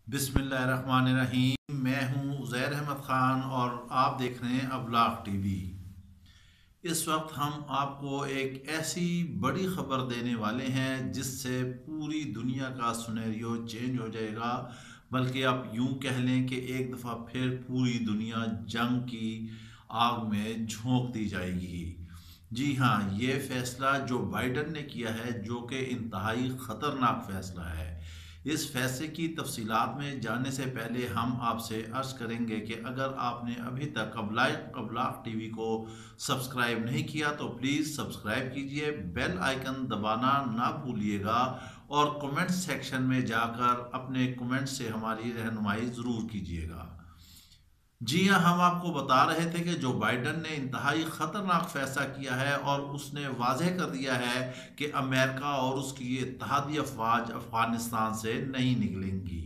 बिस्मिल्लाहिर्रहमानिर्रहीम। मैं हूं उज़ैर अहमद ख़ान और आप देख रहे हैं अबलाग टीवी। इस वक्त हम आपको एक ऐसी बड़ी ख़बर देने वाले हैं जिससे पूरी दुनिया का सिनेरियो चेंज हो जाएगा। बल्कि आप यूं कह लें कि एक दफ़ा फिर पूरी दुनिया जंग की आग में झोंक दी जाएगी। जी हाँ, ये फैसला जो बाइडन ने किया है, जो कि इंतहाई ख़तरनाक फ़ैसला है। इस फैसले की तफसीलात में जाने से पहले हम आपसे अर्ज़ करेंगे कि अगर आपने अभी तक अबलाग टीवी को सब्सक्राइब नहीं किया तो प्लीज़ सब्सक्राइब कीजिए, बेल आइकन दबाना ना भूलिएगा और कमेंट सेक्शन में जाकर अपने कमेंट से हमारी रहनुमाई ज़रूर कीजिएगा। जी हाँ, हम आपको बता रहे थे कि जो बाइडन ने इंतहाई ख़तरनाक फैसला किया है और उसने वाजह कर दिया है कि अमेरिका और उसकी इत्तेहादी अफवाज अफ़गानिस्तान से नहीं निकलेंगी।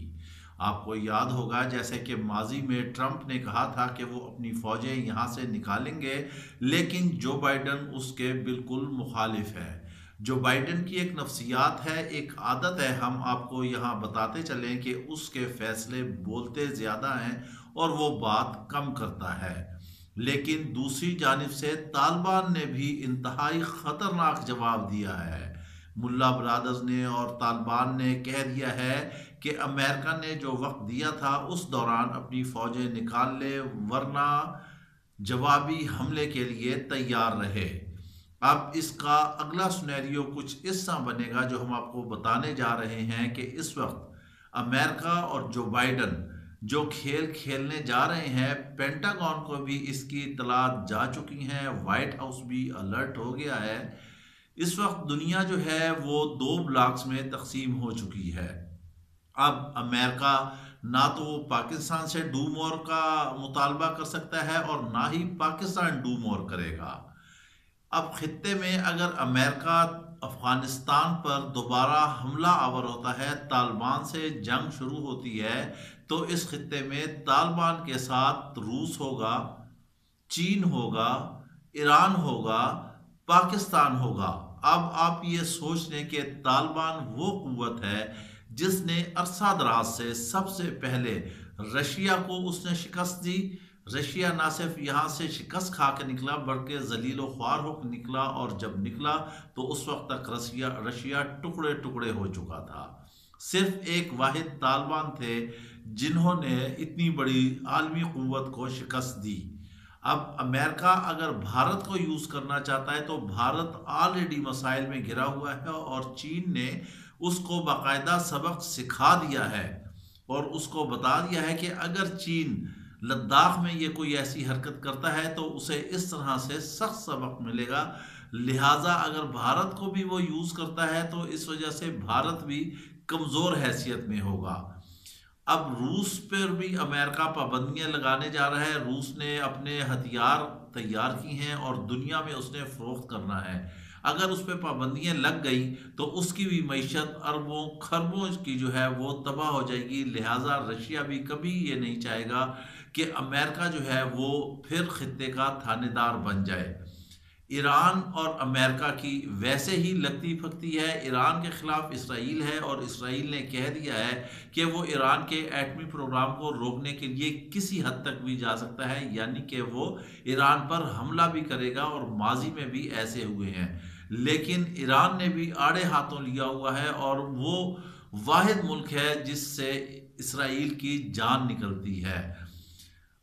आपको याद होगा जैसे कि माजी में ट्रंप ने कहा था कि वो अपनी फ़ौजें यहाँ से निकालेंगे, लेकिन जो बाइडन उसके बिल्कुल मुखालिफ है। जो बाइडन की एक नफ्सियात है, एक आदत है, हम आपको यहाँ बताते चलें कि उसके फैसले बोलते ज़्यादा हैं और वो बात कम करता है। लेकिन दूसरी जानिब से तालिबान ने भी इंतहाई ख़तरनाक जवाब दिया है। मुल्ला ब्रादर्स ने और तालिबान ने कह दिया है कि अमेरिका ने जो वक्त दिया था उस दौरान अपनी फ़ौजें निकाल ले, वरना जवाबी हमले के लिए तैयार रहे। अब इसका अगला सिनेरियो कुछ इस तरह बनेगा जो हम आपको बताने जा रहे हैं कि इस वक्त अमेरिका और जो बाइडन जो खेल खेलने जा रहे हैं, पेंटागन को भी इसकी इतलात जा चुकी हैं, वाइट हाउस भी अलर्ट हो गया है। इस वक्त दुनिया जो है वो दो ब्लॉक्स में तकसीम हो चुकी है। अब अमेरिका ना तो वो पाकिस्तान से डू मोर का मुतालबा कर सकता है और ना ही पाकिस्तान डू मोर करेगा। अब खित्ते में अगर अमेरिका अफगानिस्तान पर दोबारा हमला आवर होता है, तालिबान से जंग शुरू होती है, तो इस खित्ते में तालिबान के साथ रूस होगा, चीन होगा, ईरान होगा, पाकिस्तान होगा। अब आप ये सोच लें कि तालिबान वो कुव्वत है जिसने अरसा दराज से सबसे पहले रशिया को उसने शिकस्त दी। रशिया ना सिर्फ यहाँ से शिकस्त खा के निकला बल्कि जलील ख्वार होकर निकला, और जब निकला तो उस वक्त तक रशिया रशिया टुकड़े टुकड़े हो चुका था। सिर्फ एक वाहिद तालिबान थे जिन्होंने इतनी बड़ी आलमी कुव्वत को शिकस्त दी। अब अमेरिका अगर भारत को यूज करना चाहता है तो भारत ऑलरेडी मसाइल में घिरा हुआ है और चीन ने उसको बाकायदा सबक सिखा दिया है और उसको बता दिया है कि अगर चीन लद्दाख में ये कोई ऐसी हरकत करता है तो उसे इस तरह से सख्त सबक मिलेगा। लिहाजा अगर भारत को भी वो यूज करता है तो इस वजह से भारत भी कमजोर हैसियत में होगा। अब रूस पर भी अमेरिका पाबंदियां लगाने जा रहा है। रूस ने अपने हथियार तैयार की हैं और दुनिया में उसने फरोख्त करना है। अगर उस पर पाबंदियां लग गई तो उसकी भी मईशत अरबों खरबों की जो है वो तबाह हो जाएगी। लिहाजा रशिया भी कभी ये नहीं चाहेगा कि अमेरिका जो है वो फिर खित्ते का थानेदार बन जाए। ईरान और अमेरिका की वैसे ही लगती फकती है। ईरान के खिलाफ इसराइल है और इसराइल ने कह दिया है कि वो ईरान के एटमी प्रोग्राम को रोकने के लिए किसी हद तक भी जा सकता है, यानी कि वो ईरान पर हमला भी करेगा और माजी में भी ऐसे हुए हैं। लेकिन ईरान ने भी आड़े हाथों लिया हुआ है और वो वाहिद मुल्क है जिससे इसराइल की जान निकलती है।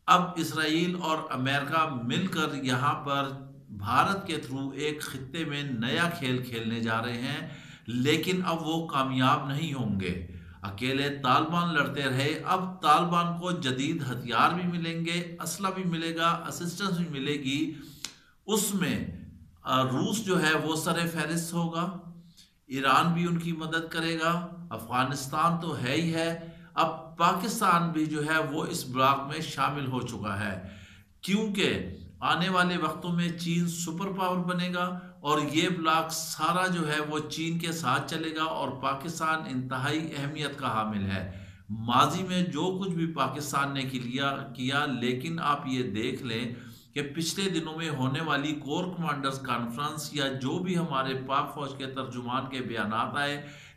अब इसराइल और अमेरिका मिलकर यहाँ पर भारत के थ्रू एक खित्ते में नया खेल खेलने जा रहे हैं, लेकिन अब वो कामयाब नहीं होंगे। अकेले तालिबान लड़ते रहे, अब तालिबान को जदीद हथियार भी मिलेंगे, असला भी मिलेगा, असिस्टेंस भी मिलेगी। उसमें रूस जो है वो सर फहरिस्त होगा, ईरान भी उनकी मदद करेगा, अफगानिस्तान तो है ही है, अब पाकिस्तान भी जो है वो इस ब्लॉक में शामिल हो चुका है, क्योंकि आने वाले वक्तों में चीन सुपर पावर बनेगा और ये ब्लॉक सारा जो है वो चीन के साथ चलेगा और पाकिस्तान इंतहाई अहमियत का हामिल है। माजी में जो कुछ भी पाकिस्तान ने किया, लेकिन आप ये देख लें कि पिछले दिनों में होने वाली कोर कमांडर्स कॉन्फ्रेंस या जो भी हमारे पाक फौज के तर्जुमान के बयानात आए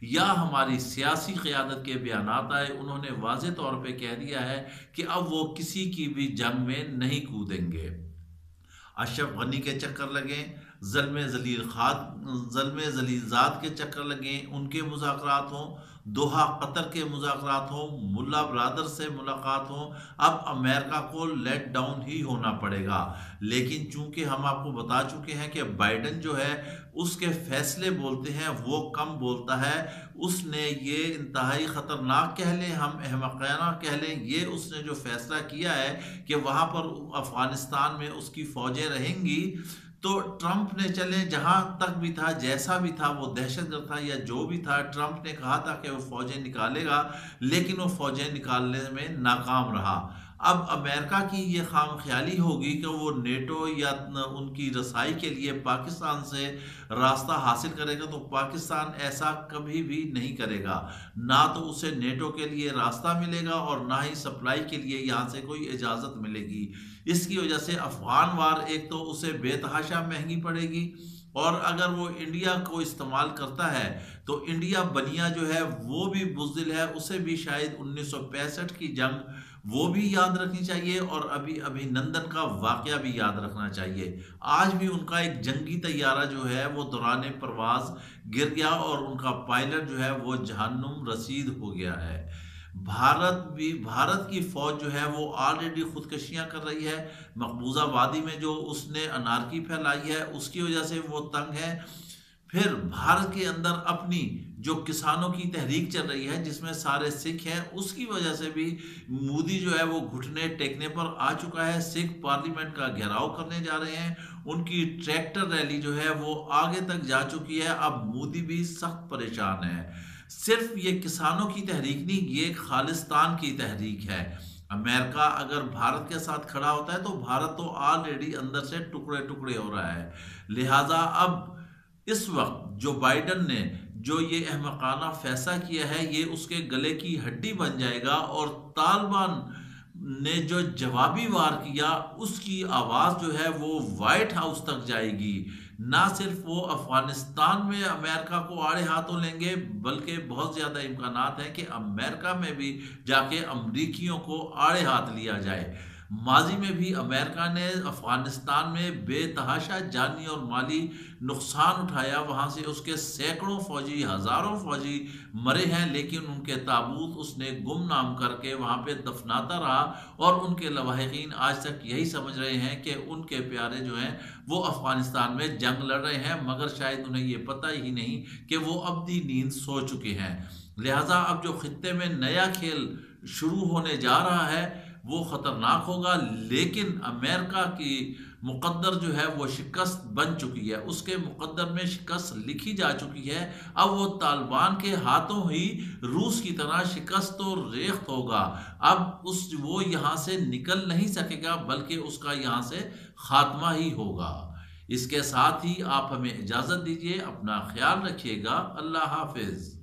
या हमारी सियासी क़यादत के बयानात आए, उन्होंने वाज़े तौर पे कह दिया है कि अब वो किसी की भी जंग में नहीं कूदेंगे। अशरफ गनी के चक्कर लगें, ज़ल्म ज़लीज़ात के चक्कर लगें, उनके मुज़ाकरात हों, दोहा कतर के मुज़ाकरात हों, मुल्ला ब्रादर से मुलाकात हों, अब अमेरिका को लेट डाउन ही होना पड़ेगा। लेकिन चूंकि हम आपको बता चुके हैं कि बाइडन जो है उसके फैसले बोलते हैं, वो कम बोलता है। उसने ये इंतहाई ख़तरनाक कह लें, हम अहमक़ाना कह लें, ये उसने जो फैसला किया है कि वहाँ पर अफ़गानिस्तान में उसकी फ़ौजें रहेंगी, तो ट्रंप ने चले जहां तक भी था, जैसा भी था, वो दहशतगर्द था या जो भी था, ट्रंप ने कहा था कि वो फौजें निकालेगा, लेकिन वो फौजें निकालने में नाकाम रहा। अब अमेरिका की ये खाम ख्याली होगी कि वो नेटो या उनकी रसाई के लिए पाकिस्तान से रास्ता हासिल करेगा, तो पाकिस्तान ऐसा कभी भी नहीं करेगा। ना तो उसे नेटो के लिए रास्ता मिलेगा और ना ही सप्लाई के लिए यहाँ से कोई इजाज़त मिलेगी। इसकी वजह से अफगान वार एक तो उसे बेतहाशा महंगी पड़ेगी, और अगर वो इंडिया को इस्तेमाल करता है तो इंडिया बनिया जो है वो भी बुज़दिल है, उसे भी शायद 1965 की जंग वो भी याद रखनी चाहिए, और अभी अभिनंदन का वाकया भी याद रखना चाहिए। आज भी उनका एक जंगी तैयारा जो है वो दौरान परवाज गिर गया और उनका पायलट जो है वो जहन्नुम रसीद हो गया है। भारत की फौज जो है वो ऑलरेडी खुदकशियां कर रही है। मकबूजा वादी में जो उसने अनारकी फैलाई है उसकी वजह से वो तंग है। फिर भारत के अंदर अपनी जो किसानों की तहरीक चल रही है जिसमें सारे सिख हैं, उसकी वजह से भी मोदी जो है वो घुटने टेकने पर आ चुका है। सिख पार्लियामेंट का घेराव करने जा रहे हैं, उनकी ट्रैक्टर रैली जो है वो आगे तक जा चुकी है। अब मोदी भी सख्त परेशान है। सिर्फ ये किसानों की तहरीक नहीं, ये खालिस्तान की तहरीक है। अमेरिका अगर भारत के साथ खड़ा होता है तो भारत तो ऑलरेडी अंदर से टुकड़े टुकड़े हो रहा है। लिहाजा अब इस वक्त जो बाइडन ने जो ये अहमकाना फैसला किया है, ये उसके गले की हड्डी बन जाएगा, और तालिबान ने जो जवाबी वार किया उसकी आवाज़ जो है वो वाइट हाउस तक जाएगी। ना सिर्फ वो अफगानिस्तान में अमेरिका को आड़े हाथों लेंगे, बल्कि बहुत ज़्यादा इम्कानात हैं कि अमेरिका में भी जाके अमरीकियों को आड़े हाथ लिया जाए। माजी में भी अमेरिका ने अफगानिस्तान में बेतहाशा जानी और माली नुकसान उठाया, वहाँ से उसके सैकड़ों फौजी, हज़ारों फौजी मरे हैं, लेकिन उनके ताबूत उसने गुमनाम करके वहाँ पे दफनाता रहा, और उनके लवाहिकीन आज तक यही समझ रहे हैं कि उनके प्यारे जो हैं वो अफगानिस्तान में जंग लड़ रहे हैं, मगर शायद उन्हें ये पता ही नहीं कि वो अब्दी नींद सो चुके हैं। लिहाजा अब जो खित्ते में नया खेल शुरू होने जा रहा है वो ख़तरनाक होगा, लेकिन अमेरिका की मुकद्दर जो है वो शिकस्त बन चुकी है, उसके मुकद्दर में शिकस्त लिखी जा चुकी है। अब वो तालिबान के हाथों ही रूस की तरह शिकस्त और रेख्त होगा। अब वो यहाँ से निकल नहीं सकेगा, बल्कि उसका यहाँ से खात्मा ही होगा। इसके साथ ही आप हमें इजाज़त दीजिए, अपना ख्याल रखिएगा। अल्लाह हाफिज़।